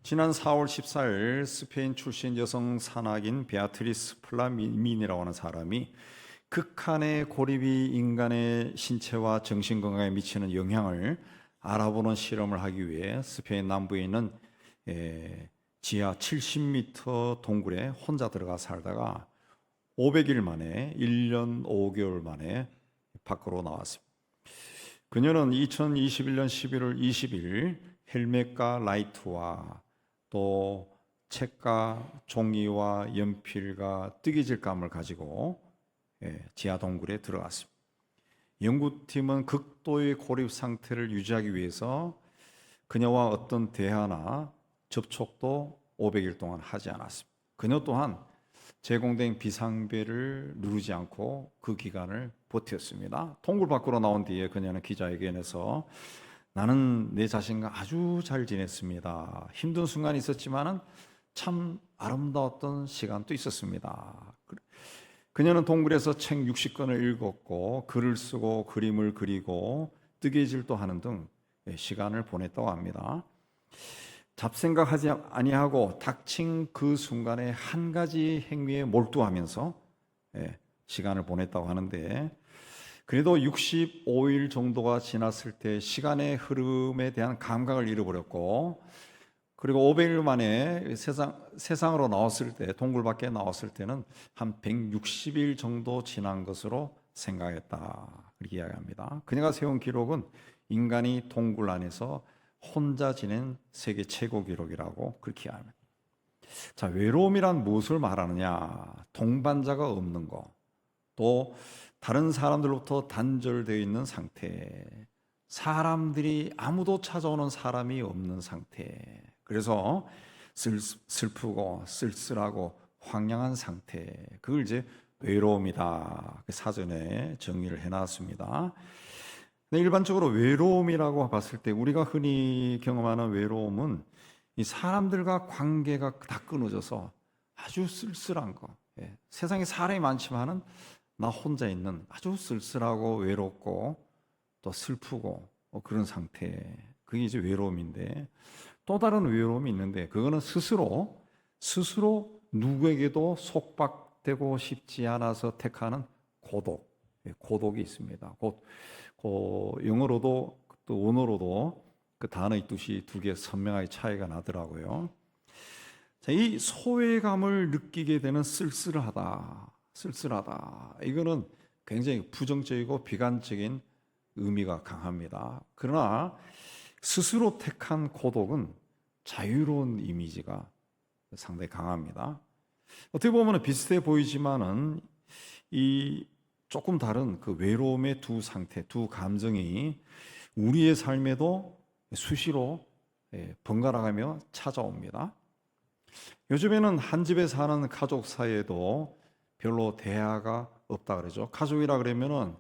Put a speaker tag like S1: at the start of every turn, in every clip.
S1: 지난 4월 14일 스페인 출신 여성 산악인 베아트리스 플라민이라고 하는 사람이 극한의 고립이 인간의 신체와 정신 건강에 미치는 영향을 알아보는 실험을 하기 위해 스페인 남부에 있는 지하 70m 동굴에 혼자 들어가 살다가 500일 만에 1년 5개월 만에 밖으로 나왔습니다. 그녀는 2021년 11월 20일 헬멧과 라이트와 또 책과 종이와 연필과 뜨개질감을 가지고 지하 동굴에 들어갔습니다. 연구팀은 극도의 고립 상태를 유지하기 위해서 그녀와 어떤 대화나 접촉도 500일 동안 하지 않았습니다. 그녀 또한 제공된 비상벨을 누르지 않고 그 기간을 버텼습니다. 동굴 밖으로 나온 뒤에 그녀는 기자회견에서 나는 내 자신과 아주 잘 지냈습니다. 힘든 순간이 있었지만 참 아름다웠던 시간도 있었습니다. 그녀는 동굴에서 책 60권을 읽었고 글을 쓰고 그림을 그리고 뜨개질도 하는 등 시간을 보냈다고 합니다. 잡생각하지 아니하고 닥친 그 순간에 한 가지 행위에 몰두하면서 시간을 보냈다고 하는데, 그래도 65일 정도가 지났을 때 시간의 흐름에 대한 감각을 잃어버렸고, 그리고 500일 만에 세상으로 나왔을 때, 동굴 밖에 나왔을 때는 한 160일 정도 지난 것으로 생각했다, 그렇게 이야기합니다. 그녀가 세운 기록은 인간이 동굴 안에서 혼자 지낸 세계 최고 기록이라고 그렇게 이야기합니다. 자, 외로움이란 무엇을 말하느냐? 동반자가 없는 것, 또 다른 사람들로부터 단절되어 있는 상태, 사람들이 아무도 찾아오는 사람이 없는 상태, 그래서 슬프고 쓸쓸하고 황량한 상태, 그걸 이제 외로움이다, 사전에 정의를 해놨습니다. 일반적으로 외로움이라고 봤을 때 우리가 흔히 경험하는 외로움은 이 사람들과 관계가 다 끊어져서 아주 쓸쓸한 거, 세상에 사람이 많지만은 나 혼자 있는 아주 쓸쓸하고 외롭고 또 슬프고 그런 상태, 그게 이제 외로움인데, 또 다른 외로움이 있는데 그거는 스스로 누구에게도 속박되고 싶지 않아서 택하는 고독이 있습니다. 영어로도 또 원어로도 그 단어의 뜻이 두 개 선명하게 차이가 나더라고요. 자, 이 소외감을 느끼게 되는 쓸쓸하다, 이거는 굉장히 부정적이고 비관적인 의미가 강합니다. 그러나 스스로 택한 고독은 자유로운 이미지가 상당히 강합니다. 어떻게 보면 비슷해 보이지만은 이 조금 다른 그 외로움의 두 상태, 두 감정이 우리의 삶에도 수시로 번갈아가며 찾아옵니다. 요즘에는 한 집에 사는 가족 사이에도 별로 대화가 없다 그러죠. 가족이라 그러면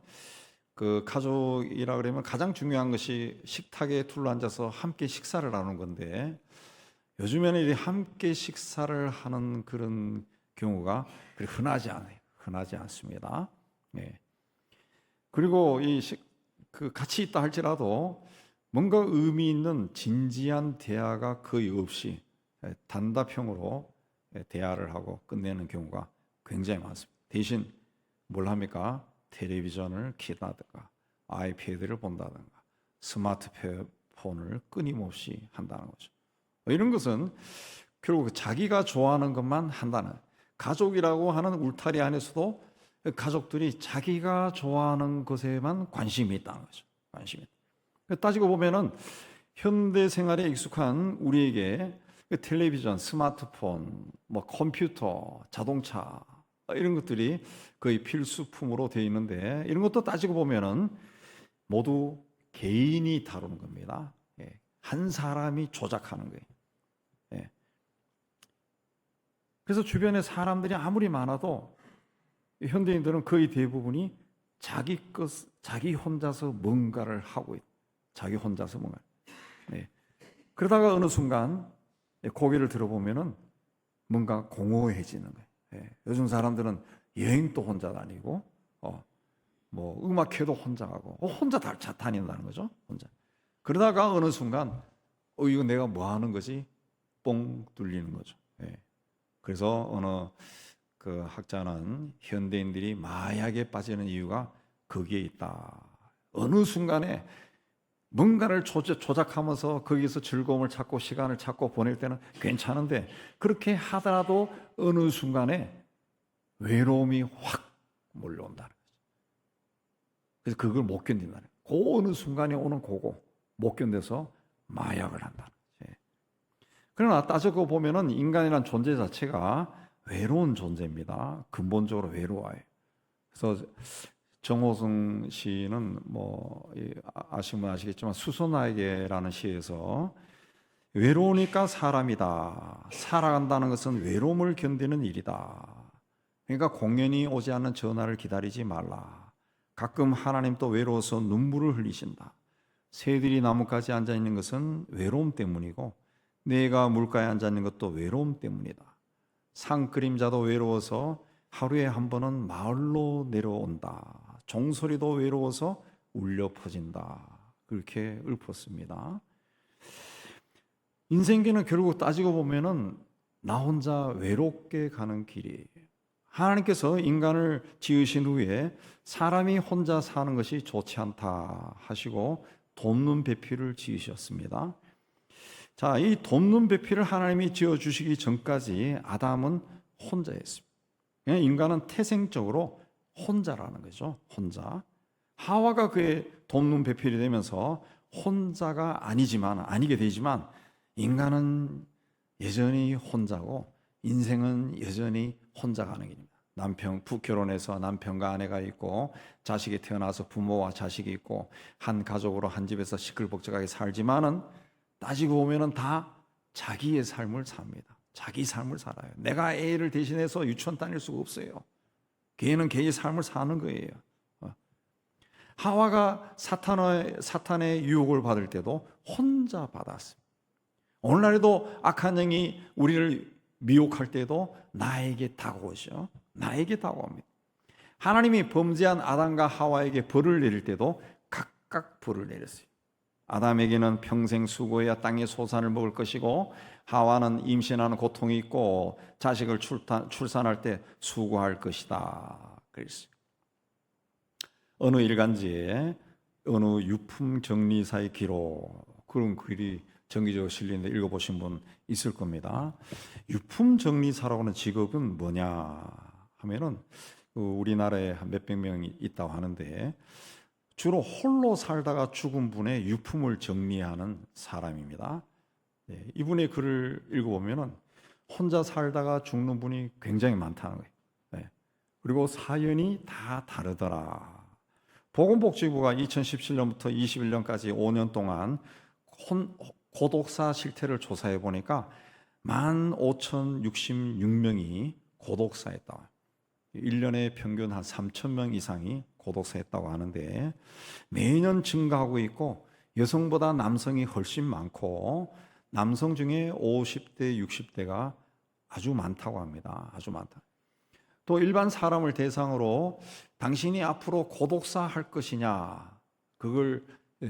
S1: 가장 중요한 것이 식탁에 둘러앉아서 함께 식사를 하는 건데, 요즘에는 함께 식사를 하는 그런 경우가 그렇게 흔하지 않습니다. 그리고 같이 있다 할지라도 뭔가 의미 있는 진지한 대화가 거의 없이 단답형으로 대화를 하고 끝내는 경우가 굉장히 많습니다. 대신 뭘 합니까? 텔레비전을 켜다든가 아이패드를 본다든가 스마트폰을 끊임없이 한다는 거죠. 이런 것은 결국 자기가 좋아하는 것만 한다는, 가족이라고 하는 울타리 안에서도 가족들이 자기가 좋아하는 것에만 관심이 있다는 거죠. 따지고 보면은 현대 생활에 익숙한 우리에게 텔레비전, 스마트폰, 컴퓨터, 자동차, 이런 것들이 거의 필수품으로 되어 있는데, 이런 것도 따지고 보면은 모두 개인이 다루는 겁니다. 한 사람이 조작하는 거예요. 그래서 주변에 사람들이 아무리 많아도 현대인들은 거의 대부분이 자기 혼자서 뭔가를 하고 자기 혼자서 뭔가. 그러다가 어느 순간 고개를 들어보면은 뭔가 공허해지는 거예요. 요즘 사람들은 여행도 혼자 다니고, 음악회도 혼자 가고, 혼자 다닌다는 거죠. 혼자. 그러다가 어느 순간, 이거 내가 뭐 하는 거지? 뻥 뚫리는 거죠. 예. 그래서 어느 그 학자는 현대인들이 마약에 빠지는 이유가 거기에 있다. 어느 순간에 뭔가를 조작하면서 거기서 즐거움을 찾고 시간을 찾고 보낼 때는 괜찮은데, 그렇게 하더라도 어느 순간에 외로움이 확 몰려온다는 거죠. 그래서 그걸 못 견딘다는 거예요. 그 어느 순간에 오는 그거 못 견뎌서 마약을 한다는 거죠. 그러나 따지고 보면은 인간이란 존재 자체가 외로운 존재입니다. 근본적으로 외로워요. 그래서 정호승 시는 뭐 아시는 분 아시겠지만 수소나에게라는 시에서 외로우니까 사람이다. 살아간다는 것은 외로움을 견디는 일이다. 그러니까 공연이 오지 않는 전화를 기다리지 말라. 가끔 하나님 또 외로워서 눈물을 흘리신다. 새들이 나뭇가지에 앉아 있는 것은 외로움 때문이고 내가 물가에 앉아 있는 것도 외로움 때문이다. 산 그림자도 외로워서 하루에 한 번은 마을로 내려온다. 종소리도 외로워서 울려 퍼진다. 그렇게 읊었습니다. 인생길은 결국 따지고 보면은 나 혼자 외롭게 가는 길이에요. 하나님께서 인간을 지으신 후에 사람이 혼자 사는 것이 좋지 않다 하시고 돕는 배필을 지으셨습니다. 자, 이 돕는 배필을 하나님이 지어주시기 전까지 아담은 혼자였습니다. 인간은 태생적으로 혼자라는 거죠. 혼자. 하와가 그의 돕는 배필이 되면서 혼자가 아니게 되지만 인간은 여전히 혼자고 인생은 여전히 혼자 가는 길입니다. 결혼해서 남편과 아내가 있고 자식이 태어나서 부모와 자식이 있고 한 가족으로 한 집에서 시끌벅적하게 살지만은 따지고 보면은 다 자기의 삶을 삽니다. 자기 삶을 살아요. 내가 애를 대신해서 유치원 다닐 수가 없어요. 걔는 걔의 삶을 사는 거예요. 하와가 사탄의 유혹을 받을 때도 혼자 받았습니다. 오늘날에도 악한 영이 우리를 미혹할 때도 나에게 다가오죠. 나에게 다가옵니다. 하나님이 범죄한 아담과 하와에게 벌을 내릴 때도 각각 벌을 내렸어요. 아담에게는 평생 수고해야 땅의 소산을 먹을 것이고 하와는 임신하는 고통이 있고 자식을 출산할 때 수고할 것이다. 그랬어요. 어느 일간지에 어느 유품 정리사의 기록, 그런 글이 정기적으로 실리는데 읽어보신 분 있을 겁니다. 유품 정리사라고 하는 직업은 뭐냐 하면은 우리나라에 몇백 명이 있다고 하는데 주로 홀로 살다가 죽은 분의 유품을 정리하는 사람입니다. 이분의 글을 읽어보면은 혼자 살다가 죽는 분이 굉장히 많다는 거예요. 그리고 사연이 다 다르더라. 보건복지부가 2017년부터 21년까지 5년 동안 고독사 실태를 조사해 보니까 15,066명이 고독사했다. 1년에 평균 한 3,000명 이상이 고독사했다고 하는데 매년 증가하고 있고 여성보다 남성이 훨씬 많고 남성 중에 50대, 60대가 아주 많다고 합니다. 아주 많다. 또 일반 사람을 대상으로 당신이 앞으로 고독사 할 것이냐 그걸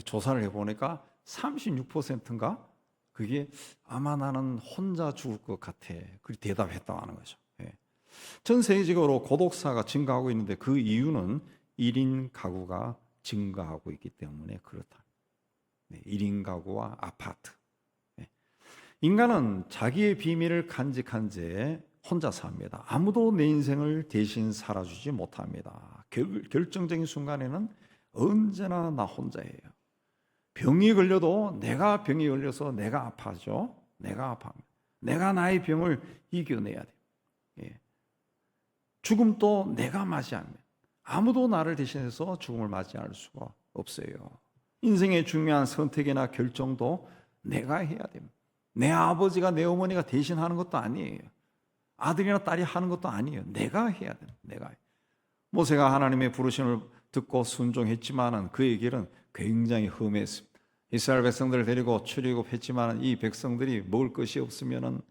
S1: 조사를 해보니까 36%인가 그게 아마 나는 혼자 죽을 것 같아 그렇게 대답했다고 하는 거죠. 전 세계적으로 고독사가 증가하고 있는데 그 이유는 1인 가구가 증가하고 있기 때문에 그렇다. 1인 가구와 아파트. 인간은 자기의 비밀을 간직한 채 혼자 삽니다. 아무도 내 인생을 대신 살아주지 못합니다. 결정적인 순간에는 언제나 나 혼자예요. 병이 걸려도 내가 병이 걸려서 내가 아파하죠. 내가 아파합니다. 내가 나의 병을 이겨내야 돼요. 죽음도 내가 맞이합니다. 아무도 나를 대신해서 죽음을 맞이할 수가 없어요. 인생의 중요한 선택이나 결정도 내가 해야 됩니다. 내 아버지가 내 어머니가 대신하는 것도 아니에요. 아들이나 딸이 하는 것도 아니에요. 내가 해야 됩니다. 내가. 모세가 하나님의 부르심을 듣고 순종했지만은 그의 길은 굉장히 험했습니다. 이스라엘 백성들을 데리고 출애굽했지만 이 백성들이 먹을 것이 없으면은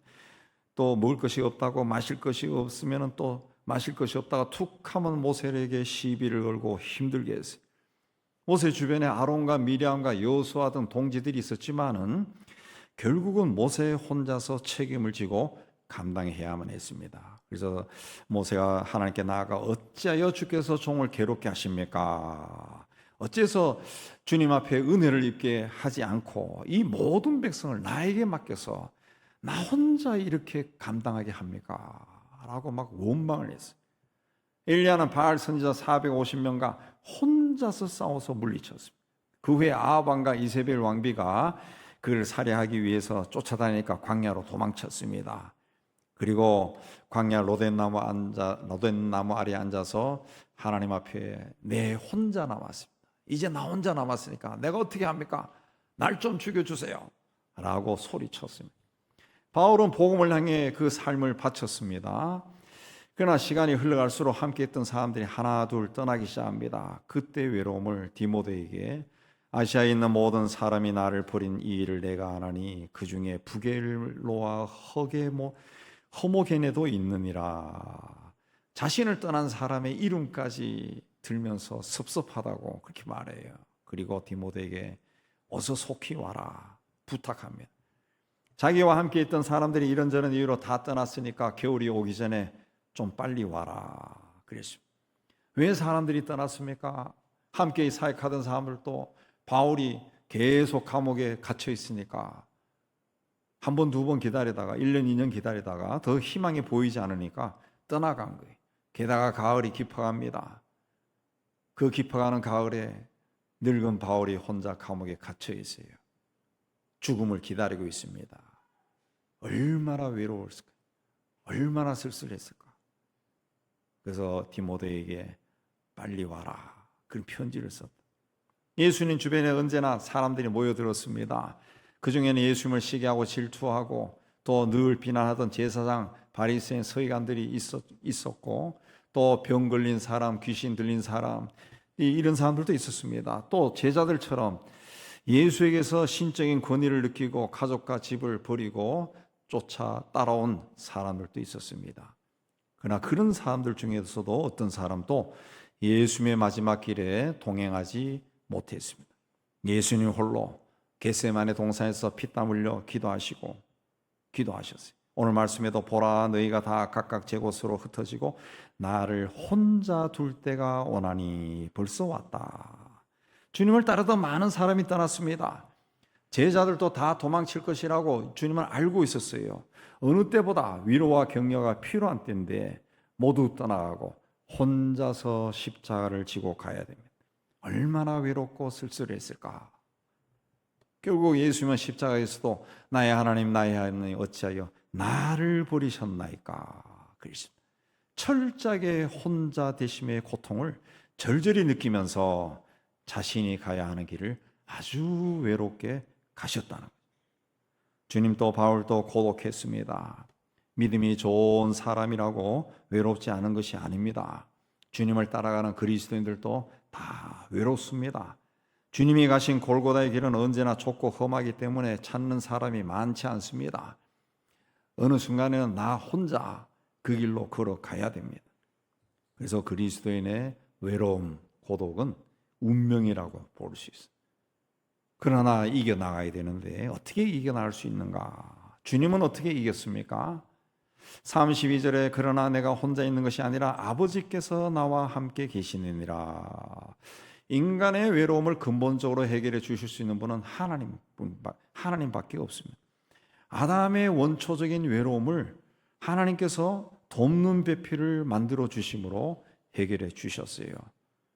S1: 또 먹을 것이 없다고 마실 것이 없으면은 또 마실 것이 없다가 툭 하면 모세에게 시비를 걸고 힘들게 했어요. 모세 주변에 아론과 미리암과 여호수아 등 동지들이 있었지만은 결국은 모세 혼자서 책임을 지고 감당해야만 했습니다. 그래서 모세가 하나님께 나아가 어찌하여 주께서 종을 괴롭게 하십니까? 어째서 주님 앞에 은혜를 입게 하지 않고 이 모든 백성을 나에게 맡겨서 나 혼자 이렇게 감당하게 합니까? 라고 막 원망을 했어요. 엘리야는 바알 선지자 450명과 혼자서 싸워서 물리쳤습니다. 그 후에 아합 왕과 이세벨 왕비가 그를 살해하기 위해서 쫓아다니니까 광야로 도망쳤습니다. 그리고 광야 로덴나무 아래에 앉아서 하나님 앞에 내 혼자 남았습니다. 이제 나 혼자 남았으니까 내가 어떻게 합니까? 날 좀 죽여주세요 라고 소리쳤습니다. 바울은 복음을 향해 그 삶을 바쳤습니다. 그러나 시간이 흘러갈수록 함께했던 사람들이 하나 둘 떠나기 시작합니다. 그때 외로움을 디모데에게 아시아에 있는 모든 사람이 나를 버린 이 일을 내가 아나니 그 중에 부겔로와 허모게네도 있느니라. 자신을 떠난 사람의 이름까지 들면서 섭섭하다고 그렇게 말해요. 그리고 디모데에게 어서 속히 와라 부탁합니다. 자기와 함께 있던 사람들이 이런저런 이유로 다 떠났으니까 겨울이 오기 전에 좀 빨리 와라 그랬습니다. 왜 사람들이 떠났습니까? 함께 사역하던 사람들도 바울이 계속 감옥에 갇혀 있으니까 한 번, 두 번 기다리다가 1년, 2년 기다리다가 더 희망이 보이지 않으니까 떠나간 거예요. 게다가 가을이 깊어갑니다. 그 깊어가는 가을에 늙은 바울이 혼자 감옥에 갇혀 있어요. 죽음을 기다리고 있습니다. 얼마나 외로웠을까? 얼마나 쓸쓸했을까? 그래서 디모데에게 빨리 와라 그런 편지를 썼다. 예수님 주변에 언제나 사람들이 모여들었습니다. 그 중에는 예수님을 시기하고 질투하고 또 늘 비난하던 제사장 바리새인 서기관들이 있었고 또 병 걸린 사람, 귀신 들린 사람 이런 사람들도 있었습니다. 또 제자들처럼 예수에게서 신적인 권위를 느끼고 가족과 집을 버리고 쫓아 따라온 사람들도 있었습니다. 그러나 그런 사람들 중에서도 어떤 사람도 예수님의 마지막 길에 동행하지 못했습니다. 예수님 홀로 겟세마네 동산에서 피땀 흘려 기도하셨어요. 오늘 말씀에도 보라 너희가 다 각각 제 곳으로 흩어지고 나를 혼자 둘 때가 오나니 벌써 왔다. 주님을 따르던 많은 사람이 떠났습니다. 제자들도 다 도망칠 것이라고 주님은 알고 있었어요. 어느 때보다 위로와 격려가 필요한 때인데 모두 떠나가고 혼자서 십자가를 지고 가야 됩니다. 얼마나 외롭고 쓸쓸했을까. 결국 예수님은 십자가에서도 나의 하나님 어찌하여 나를 버리셨나이까 그랬습니다. 철저하게 혼자 되심의 고통을 절절히 느끼면서 자신이 가야 하는 길을 아주 외롭게 가셨다는 거예요. 주님도 바울도 고독했습니다. 믿음이 좋은 사람이라고 외롭지 않은 것이 아닙니다. 주님을 따라가는 그리스도인들도 다 외롭습니다. 주님이 가신 골고다의 길은 언제나 좁고 험하기 때문에 찾는 사람이 많지 않습니다. 어느 순간에는 나 혼자 그 길로 걸어가야 됩니다. 그래서 그리스도인의 외로움, 고독은 운명이라고 볼 수 있어요. 그러나 이겨나가야 되는데 어떻게 이겨나갈 수 있는가? 주님은 어떻게 이겼습니까? 32절에 그러나 내가 혼자 있는 것이 아니라 아버지께서 나와 함께 계시느니라. 인간의 외로움을 근본적으로 해결해 주실 수 있는 분은 하나님밖에 없습니다. 아담의 원초적인 외로움을 하나님께서 돕는 배필을 만들어 주심으로 해결해 주셨어요.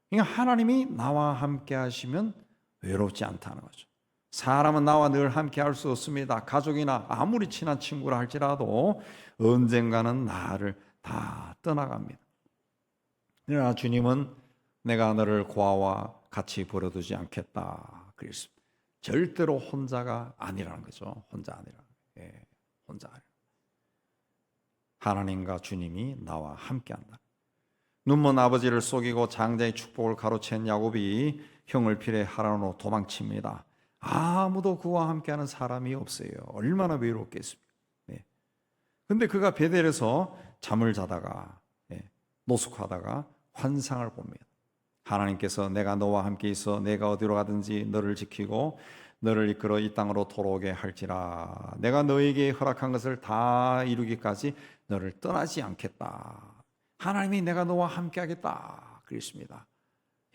S1: 그러니까 하나님이 나와 함께 하시면 외롭지 않다는 거죠. 사람은 나와 늘 함께 할 수 없습니다. 가족이나 아무리 친한 친구라 할지라도 언젠가는 나를 다 떠나갑니다. 그러나 주님은 내가 너를 고아와 같이 버려두지 않겠다 그랬습니다. 절대로 혼자가 아니라는 거죠. 혼자 아니라. 혼자 아니라. 하나님과 주님이 나와 함께한다. 눈먼 아버지를 속이고 장자의 축복을 가로챈 야곱이 형을 필해 하란으로 도망칩니다. 아무도 그와 함께하는 사람이 없어요. 얼마나 외롭겠습니까? 근데 그가 베델에서 잠을 자다가 노숙하다가 환상을 봅니다. 하나님께서 내가 너와 함께 있어 내가 어디로 가든지 너를 지키고 너를 이끌어 이 땅으로 돌아오게 할지라. 내가 너에게 허락한 것을 다 이루기까지 너를 떠나지 않겠다. 하나님이 내가 너와 함께 하겠다 그랬습니다.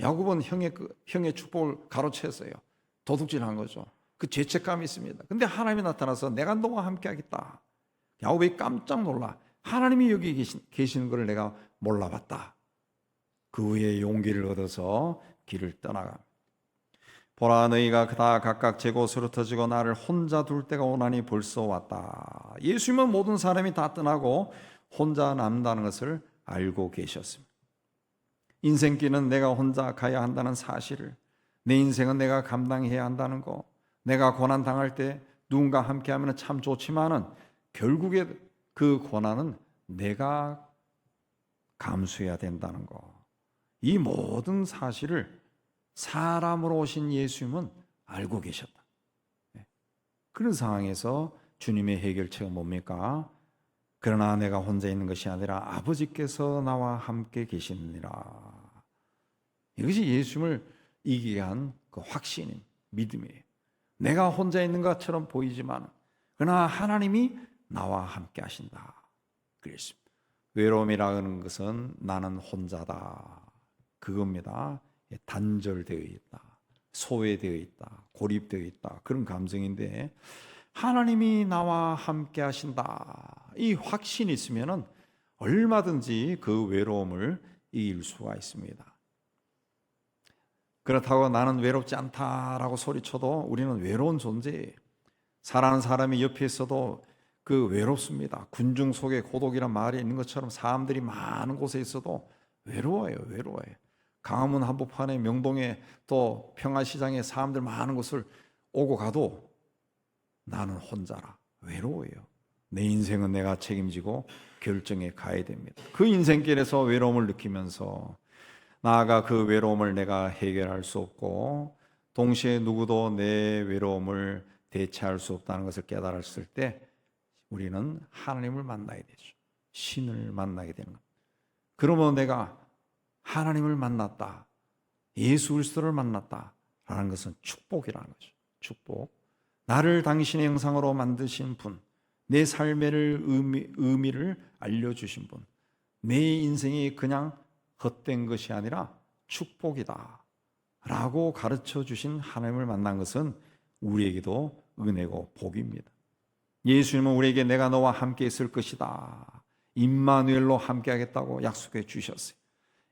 S1: 야곱은 형의 축복을 가로챘어요. 도둑질한 거죠. 그 죄책감이 있습니다. 근데 하나님이 나타나서 내가 너와 함께 하겠다. 야곱이 깜짝 놀라. 하나님이 여기 계시는 것을 내가 몰라봤다. 그 후에 용기를 얻어서 길을 떠나가. 보라, 너희가 다 각각 제 곳으로 터지고 나를 혼자 둘 때가 오나니 벌써 왔다. 예수님은 모든 사람이 다 떠나고 혼자 남다는 것을 알고 계셨습니다. 인생길은 내가 혼자 가야 한다는 사실을, 내 인생은 내가 감당해야 한다는 거, 내가 고난 당할 때 누군가 함께하면 참 좋지만은 결국에 그 고난은 내가 감수해야 된다는 거, 이 모든 사실을 사람으로 오신 예수님은 알고 계셨다. 그런 상황에서 주님의 해결책은 뭡니까? 그러나 내가 혼자 있는 것이 아니라 아버지께서 나와 함께 계시느니라. 이것이 예수님을 이기게 한 그 확신인 믿음이에요. 내가 혼자 있는 것처럼 보이지만 그러나 하나님이 나와 함께 하신다. 그랬습니다. 외로움이라는 것은 나는 혼자다. 그겁니다. 단절되어 있다. 소외되어 있다. 고립되어 있다. 그런 감정인데 하나님이 나와 함께 하신다. 이 확신이 있으면 얼마든지 그 외로움을 이길 수가 있습니다. 그렇다고 나는 외롭지 않다라고 소리쳐도 우리는 외로운 존재예요. 사랑하는 사람이 옆에 있어도 그 외롭습니다. 군중 속에 고독이란 말이 있는 것처럼 사람들이 많은 곳에 있어도 외로워요. 강화문 한복판에 명동에 또 평화시장에 사람들 많은 곳을 오고 가도 나는 혼자라. 외로워요. 내 인생은 내가 책임지고 결정해 가야 됩니다. 그 인생길에서 외로움을 느끼면서 나아가 그 외로움을 내가 해결할 수 없고 동시에 누구도 내 외로움을 대체할 수 없다는 것을 깨달았을 때 우리는 하나님을 만나야 되죠. 신을 만나게 되는 겁니다. 그러면 내가 하나님을 만났다, 예수 그리스도를 만났다라는 것은 축복이라는 거죠. 축복. 나를 당신의 형상으로 만드신 분, 내 삶의 의미를 알려주신 분, 내 인생이 그냥 헛된 것이 아니라 축복이다 라고 가르쳐 주신 하나님을 만난 것은 우리에게도 은혜고 복입니다. 예수님은 우리에게 내가 너와 함께 있을 것이다, 임마누엘로 함께 하겠다고 약속해 주셨어요.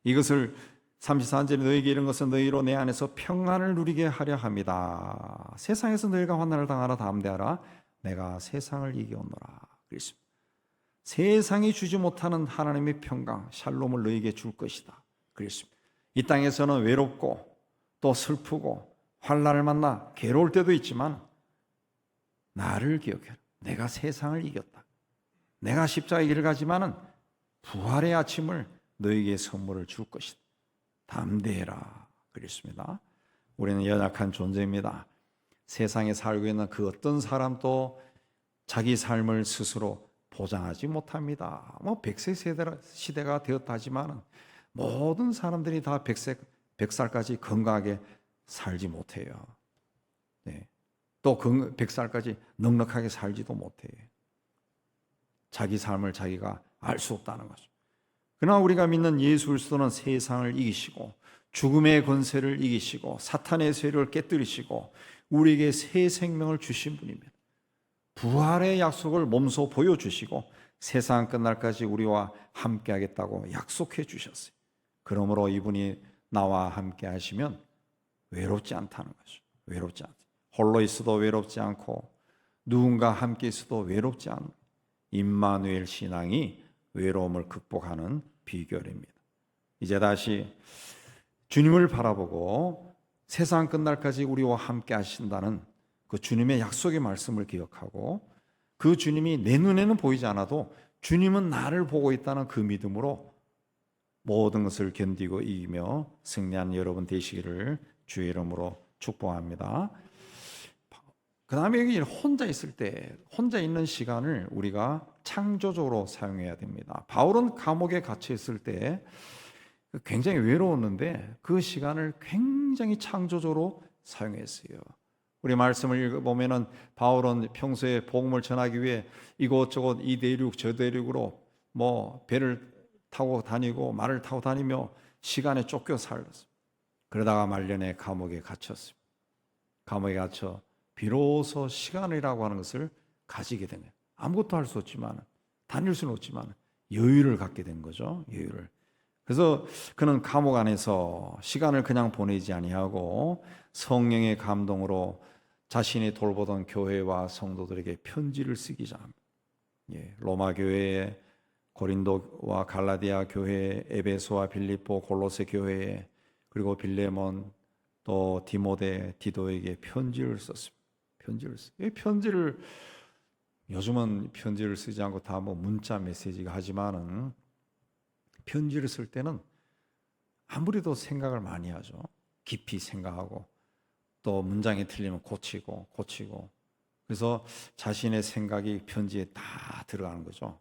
S1: 이것을 34절에 너희에게 이런 것은 너희로 내 안에서 평안을 누리게 하려 함이다. 세상에서 너희가 환난을 당하라 담대하라. 내가 세상을 이겨오노라. 그랬습니다. 세상이 주지 못하는 하나님의 평강, 샬롬을 너희에게 줄 것이다. 그랬습니다. 이 땅에서는 외롭고 또 슬프고 환난을 만나 괴로울 때도 있지만 나를 기억해라. 내가 세상을 이겼다. 내가 십자가의 길을 가지만은 부활의 아침을 너희에게 선물을 줄 것이다. 담대해라. 그랬습니다. 우리는 연약한 존재입니다. 세상에 살고 있는 그 어떤 사람도 자기 삶을 스스로 보장하지 못합니다. 100세 시대가 되었다 하지만 모든 사람들이 다 100살까지 건강하게 살지 못해요. 네. 또 100살까지 넉넉하게 살지도 못해요. 자기 삶을 자기가 알 수 없다는 거죠. 그러나 우리가 믿는 예수 그리스도는 세상을 이기시고 죽음의 권세를 이기시고 사탄의 세력을 깨뜨리시고 우리에게 새 생명을 주신 분입니다. 부활의 약속을 몸소 보여주시고 세상 끝날까지 우리와 함께 하겠다고 약속해 주셨어요. 그러므로 이분이 나와 함께 하시면 외롭지 않다는 거죠. 외롭지 않다. 홀로 있어도 외롭지 않고 누군가 함께 있어도 외롭지 않은 임마누엘 신앙이 외로움을 극복하는 비결입니다. 이제 다시 주님을 바라보고 세상 끝날까지 우리와 함께 하신다는 그 주님의 약속의 말씀을 기억하고 그 주님이 내 눈에는 보이지 않아도 주님은 나를 보고 있다는 그 믿음으로 모든 것을 견디고 이기며 승리한 여러분 되시기를 주의 이름으로 축복합니다. 그 다음에 여기 혼자 있을 때, 혼자 있는 시간을 우리가 창조적으로 사용해야 됩니다. 바울은 감옥에 갇혀 있을 때 굉장히 외로웠는데 그 시간을 굉장히 창조적으로 사용했어요. 우리 말씀을 읽어보면은 바울은 평소에 복음을 전하기 위해 이곳저곳 이 대륙 저 대륙으로 뭐 배를 타고 다니고 말을 타고 다니며 시간에 쫓겨 살았어요. 그러다가 말년에 감옥에 갇혔습니다. 감옥에 갇혀 비로소 시간이라고 하는 것을 가지게 된 거예요. 아무것도 할 수 없지만, 다닐 수는 없지만 여유를 갖게 된 거죠. 여유를. 그래서 그는 감옥 안에서 시간을 그냥 보내지 아니하고 성령의 감동으로 자신이 돌보던 교회와 성도들에게 편지를 쓰기 시작합니다. 로마 교회에, 고린도와 갈라디아 교회, 에베소와 빌립보, 골로새 교회에, 그리고 빌레몬, 또 디모데, 디도에게 편지를 썼습니다. 편지를 이 편지를 요즘은 편지를 쓰지 않고 다 뭐 문자 메시지가 하지만은 편지를 쓸 때는 아무래도 생각을 많이 하죠. 깊이 생각하고 또 문장이 틀리면 고치고 그래서 자신의 생각이 편지에 다 들어가는 거죠.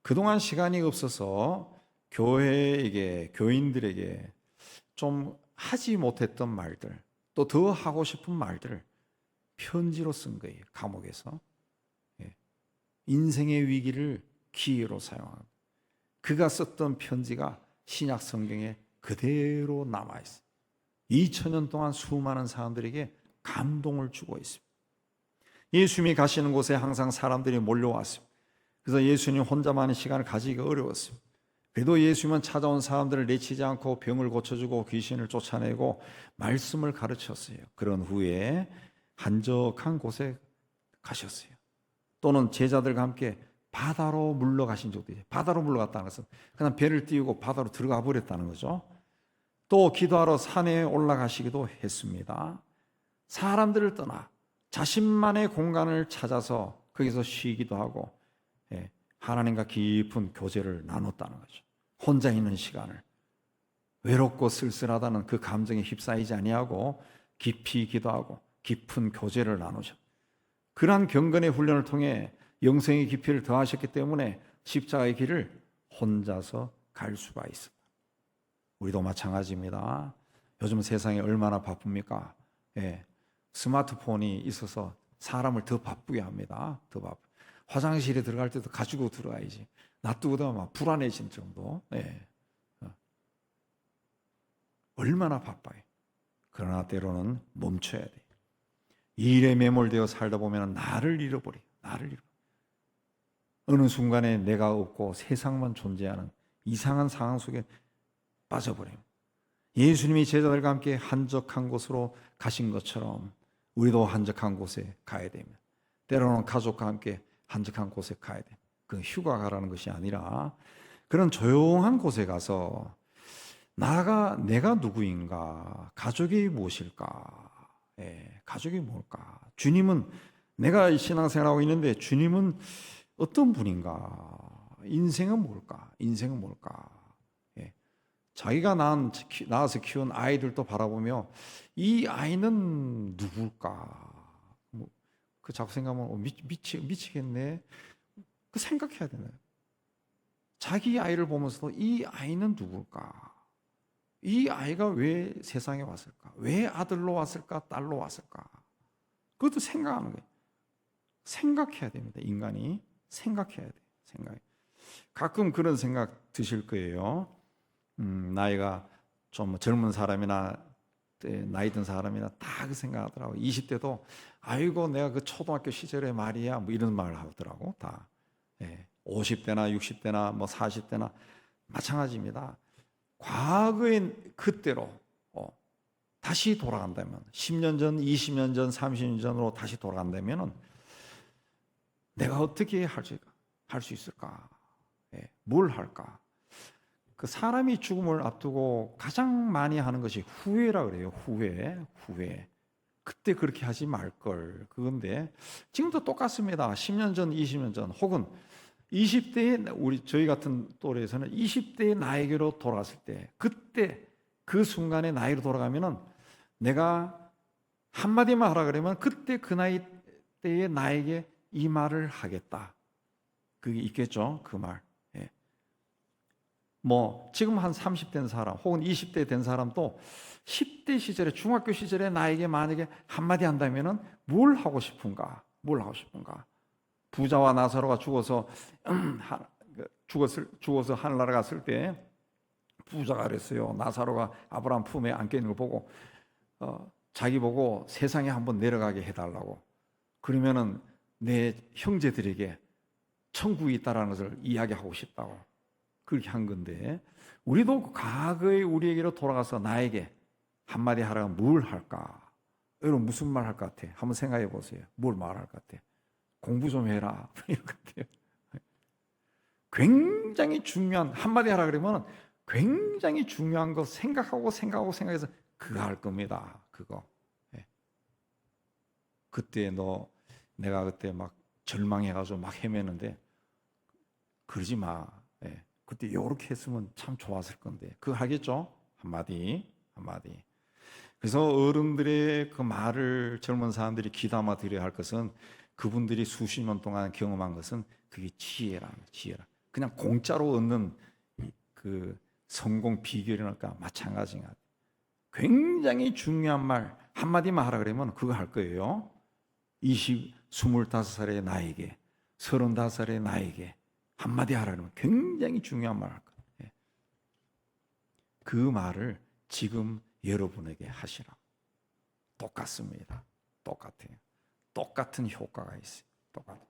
S1: 그동안 시간이 없어서 교인들에게 좀 하지 못했던 말들, 또 더 하고 싶은 말들을 편지로 쓴 거예요. 감옥에서. 인생의 위기를 기회로 사용합니다. 그가 썼던 편지가 신약 성경에 그대로 남아있어요. 2000년 동안 수많은 사람들에게 감동을 주고 있습니다. 예수님이 가시는 곳에 항상 사람들이 몰려왔습니다. 그래서 예수님 혼자만의 시간을 가지기가 어려웠습니다. 그래도 예수님은 찾아온 사람들을 내치지 않고 병을 고쳐주고 귀신을 쫓아내고 말씀을 가르쳤어요. 그런 후에 한적한 곳에 가셨어요. 또는 제자들과 함께 바다로 물러가신 적도 있어요. 바다로 물러갔다는 것은 그냥 배를 띄우고 바다로 들어가 버렸다는 거죠. 또 기도하러 산에 올라가시기도 했습니다. 사람들을 떠나 자신만의 공간을 찾아서 거기서 쉬기도 하고 하나님과 깊은 교제를 나눴다는 거죠. 혼자 있는 시간을 외롭고 쓸쓸하다는 그 감정에 휩싸이지 아니하고 깊이 기도하고 깊은 교제를 나누셨. 그러한 경건의 훈련을 통해 영성의 깊이를 더하셨기 때문에 십자가의 길을 혼자서 갈 수가 있습니다. 우리도 마찬가지입니다. 요즘 세상이 얼마나 바쁩니까? 스마트폰이 있어서 사람을 더 바쁘게 합니다. 더 바쁘. 화장실에 들어갈 때도 가지고 들어가야지. 놔두고도 막 불안해진 정도. 얼마나 바빠요. 그러나 때로는 멈춰야 돼. 일에 매몰되어 살다 보면 나를 잃어버려. 어느 순간에 내가 없고 세상만 존재하는 이상한 상황 속에 빠져버려요. 예수님이 제자들과 함께 한적한 곳으로 가신 것처럼 우리도 한적한 곳에 가야 됩니다. 때로는 가족과 함께 한적한 곳에 가야 돼. 그 휴가 가라는 것이 아니라 그런 조용한 곳에 가서 내가 누구인가, 가족이 무엇일까, 가족이 뭘까, 주님은 내가 신앙생활하고 있는데 주님은 어떤 분인가, 인생은 뭘까, 자기가 낳아서 키운 아이들도 바라보며 이 아이는 누굴까, 그 자꾸 생각하면 미치겠네. 그 생각해야 되나요? 자기 아이를 보면서도 이 아이는 누굴까? 이 아이가 왜 세상에 왔을까? 왜 아들로 왔을까? 딸로 왔을까? 그것도 생각하는 거예요. 생각해야 됩니다. 인간이 생각해야 돼요. 가끔 그런 생각 드실 거예요. 나이가 좀 젊은 사람이나 나이 든 사람이나 다 그 생각하더라고. 20대도 아이고 내가 그 초등학교 시절에 말이야 뭐 이런 말을 하더라고. 다 50대나 60대나 뭐 40대나 마찬가지입니다. 과거의 그때로 다시 돌아간다면 10년 전, 20년 전, 30년 전으로 다시 돌아간다면 내가 어떻게 할 수 있을까? 뭘 할까? 그 사람이 죽음을 앞두고 가장 많이 하는 것이 후회라 그래요. 후회. 그때 그렇게 하지 말걸. 그건데 지금도 똑같습니다. 10년 전, 20년 전 혹은 20대의 저희 같은 또래에서는 20대의 나에게로 돌아갔을 때 그때 그 순간에 나이로 돌아가면은 내가 한마디만 하라 그러면 그때 그 나이 때의 나에게 이 말을 하겠다. 그게 있겠죠. 그 말. 뭐 지금 한 30 된 사람 혹은 20대 된 사람도 10대 시절에 중학교 시절에 나에게 만약에 한마디 한다면은 뭘 하고 싶은가? 뭘 하고 싶은가? 부자와 나사로가 죽어서 하늘나라 갔을 때 부자가 그랬어요. 나사로가 아브라함 품에 안겨 있는 걸 보고 자기 보고 세상에 한번 내려가게 해달라고. 그러면은 내 형제들에게 천국이 있다라는 것을 이야기하고 싶다고 그렇게 한 건데, 우리도 과거의 우리에게로 돌아가서 나에게 한마디 하라면 뭘 할까? 여러분 무슨 말 할 것 같아? 한번 생각해 보세요. 뭘 말할 것 같아? 공부 좀 해라 이런 것 같아요. 굉장히 중요한 한마디 하라 그러면 굉장히 중요한 거 생각해서 그거 할 겁니다. 그거. 예. 그때 내가 그때 막 절망해가지고 막 헤매는데 그러지 마. 예. 그때 이렇게 했으면 참 좋았을 건데 그거 하겠죠? 한마디. 그래서 어른들의 그 말을 젊은 사람들이 귀담아 들여야 할 것은, 그분들이 수십 년 동안 경험한 것은 그게 지혜라. 그냥 공짜로 얻는 그 성공 비결이랄까 마찬가지인 것 같아요. 굉장히 중요한 말 한마디만 하라 그러면 그거 할 거예요. 25살의 나에게, 35살의 나에게 한마디 하라 그러면 굉장히 중요한 말 할 거예요. 그 말을 지금 여러분에게 하시라. 똑같습니다. 똑같아요. 똑같은 효과가 있어요. 똑같아요.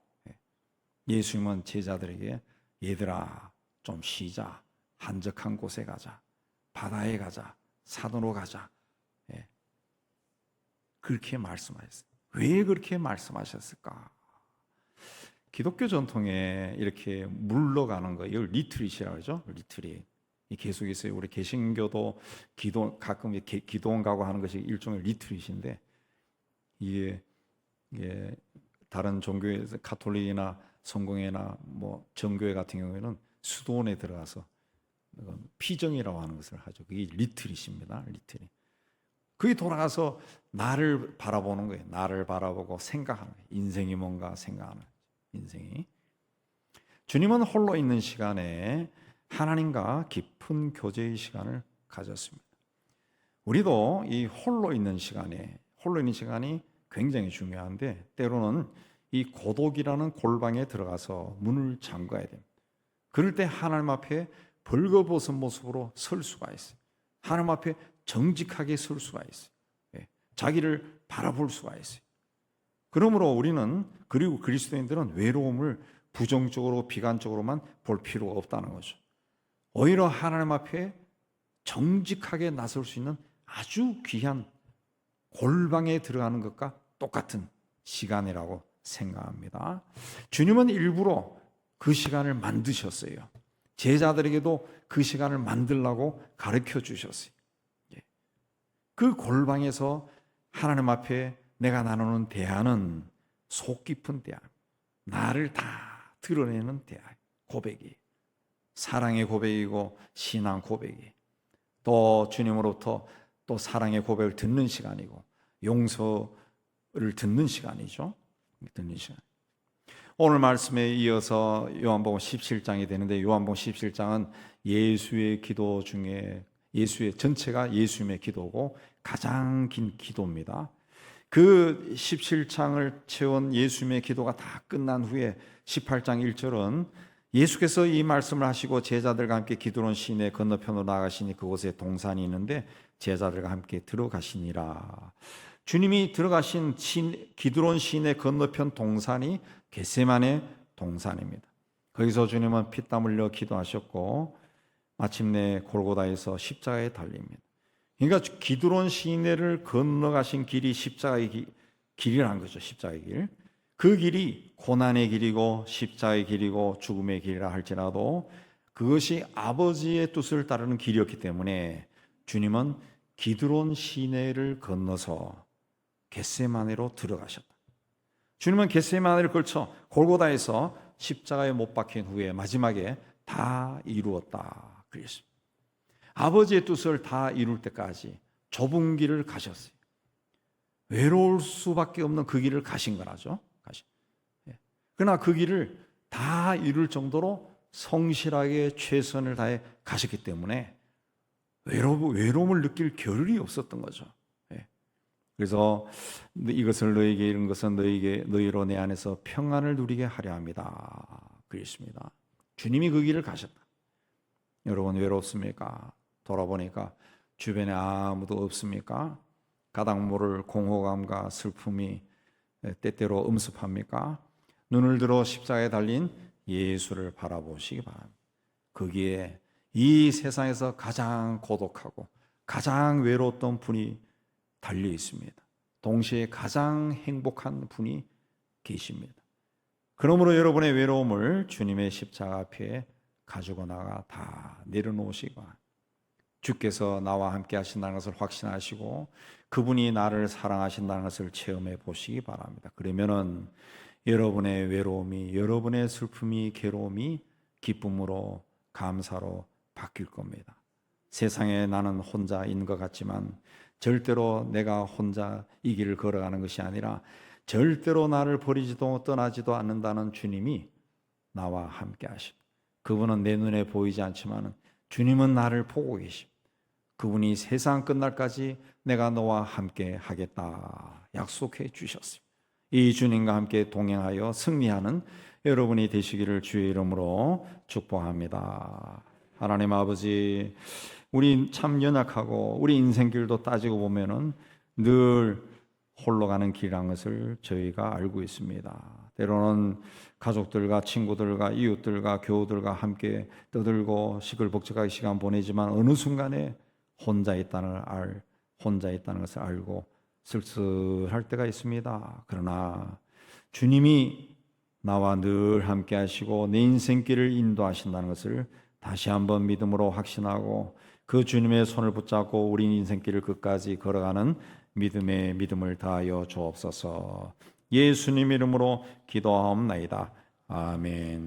S1: 예수님은 제자들에게 얘들아 좀 쉬자. 한적한 곳에 가자. 바다에 가자. 산으로 가자. 그렇게 말씀하셨어요. 왜 그렇게 말씀하셨을까? 기독교 전통에 이렇게 물러가는 거, 이걸 리트릿이라고 하죠. 리트릿. 계속 있어요. 우리 개신교도 가끔 기도원 가고 하는 것이 일종의 리트릿인데, 이게 다른 종교에서 가톨릭이나 성공회나 뭐 정교회 같은 경우에는 수도원에 들어가서 피정이라고 하는 것을 하죠. 그게 리트릿입니다. 리트릿. 그게 돌아가서 나를 바라보는 거예요. 나를 바라보고 생각하는 거예요. 인생이 뭔가 생각하는 거예요. 인생이. 주님은 홀로 있는 시간에 하나님과 깊은 교제의 시간을 가졌습니다. 우리도 이 홀로 있는 시간이 굉장히 중요한데, 때로는 이 고독이라는 골방에 들어가서 문을 잠가야 됩니다. 그럴 때 하나님 앞에 벌거벗은 모습으로 설 수가 있어요. 하나님 앞에 정직하게 설 수가 있어요. 자기를 바라볼 수가 있어요. 그러므로 우리는, 그리고 그리스도인들은 외로움을 부정적으로 비관적으로만 볼 필요가 없다는 거죠. 오히려 하나님 앞에 정직하게 나설 수 있는 아주 귀한 골방에 들어가는 것과 똑같은 시간이라고 생각합니다. 주님은 일부러 그 시간을 만드셨어요. 제자들에게도 그 시간을 만들라고 가르쳐 주셨어요. 그 골방에서 하나님 앞에 내가 나누는 대화는 속 깊은 대화, 나를 다 드러내는 대화, 고백이 사랑의 고백이고 신앙 고백이, 또 주님으로부터 또 사랑의 고백을 듣는 시간이고 용서를 듣는 시간이죠. 듣는 시간. 오늘 말씀에 이어서 요한복음 17장이 되는데, 요한복음 17장은 예수의 기도 중에 전체가 예수님의 기도고 가장 긴 기도입니다. 그 17장을 채운 예수님의 기도가 다 끝난 후에 18장 1절은 예수께서 이 말씀을 하시고 제자들과 함께 기드론 시내 건너편으로 나가시니 그곳에 동산이 있는데 제자들과 함께 들어가시니라. 주님이 들어가신 기드론 시내 건너편 동산이 겟세마네 동산입니다. 거기서 주님은 피땀 흘려 기도하셨고 마침내 골고다에서 십자가에 달립니다. 그러니까 기드론 시내를 건너가신 길이 십자가의 길이라는 거죠. 십자가의 길. 그 길이 고난의 길이고 십자가의 길이고 죽음의 길이라 할지라도 그것이 아버지의 뜻을 따르는 길이었기 때문에 주님은 기드론 시내를 건너서 겟세마네로 들어가셨다. 주님은 겟세마네를 걸쳐 골고다에서 십자가에 못 박힌 후에 마지막에 다 이루었다 그랬습니다. 아버지의 뜻을 다 이룰 때까지 좁은 길을 가셨어요. 외로울 수밖에 없는 그 길을 가신 거라죠. 그러나 그 길을 다 이룰 정도로 성실하게 최선을 다해 가셨기 때문에 외로움을 느낄 겨를이 없었던 거죠. 예. 그래서 이것을 너에게 이룬 것은 너희로 내 안에서 평안을 누리게 하려 합니다. 그랬습니다. 주님이 그 길을 가셨다. 여러분 외롭습니까? 돌아보니까 주변에 아무도 없습니까? 가닥 모를 공허감과 슬픔이 때때로 음습합니까? 눈을 들어 십자가에 달린 예수를 바라보시기 바랍니다. 거기에 이 세상에서 가장 고독하고 가장 외로웠던 분이 달려 있습니다. 동시에 가장 행복한 분이 계십니다. 그러므로 여러분의 외로움을 주님의 십자가 앞에 가지고 나가 다 내려놓으시기 바랍니다. 주께서 나와 함께 하신다는 것을 확신하시고 그분이 나를 사랑하신다는 것을 체험해 보시기 바랍니다. 그러면은 여러분의 외로움이, 여러분의 슬픔이, 괴로움이 기쁨으로, 감사로 바뀔 겁니다. 세상에 나는 혼자인 것 같지만 절대로 내가 혼자 이 길을 걸어가는 것이 아니라 절대로 나를 버리지도 떠나지도 않는다는 주님이 나와 함께 하십니다. 그분은 내 눈에 보이지 않지만 주님은 나를 보고 계십니다. 그분이 세상 끝날까지 내가 너와 함께 하겠다 약속해 주셨습니다. 이 주님과 함께 동행하여 승리하는 여러분이 되시기를 주의 이름으로 축복합니다. 하나님 아버지, 우리 참 연약하고 우리 인생길도 따지고 보면은 늘 홀로 가는 길이라는 것을 저희가 알고 있습니다. 때로는 가족들과 친구들과 이웃들과 교우들과 함께 떠들고 시끌벅적하게 시간 보내지만 어느 순간에 혼자 있다는 것을 알고 쓸쓸할 때가 있습니다. 그러나 주님이 나와 늘 함께 하시고 내 인생길을 인도하신다는 것을 다시 한번 믿음으로 확신하고 그 주님의 손을 붙잡고 우리 인생길을 끝까지 걸어가는 믿음을 다하여 주옵소서. 예수님 이름으로 기도하옵나이다. 아멘.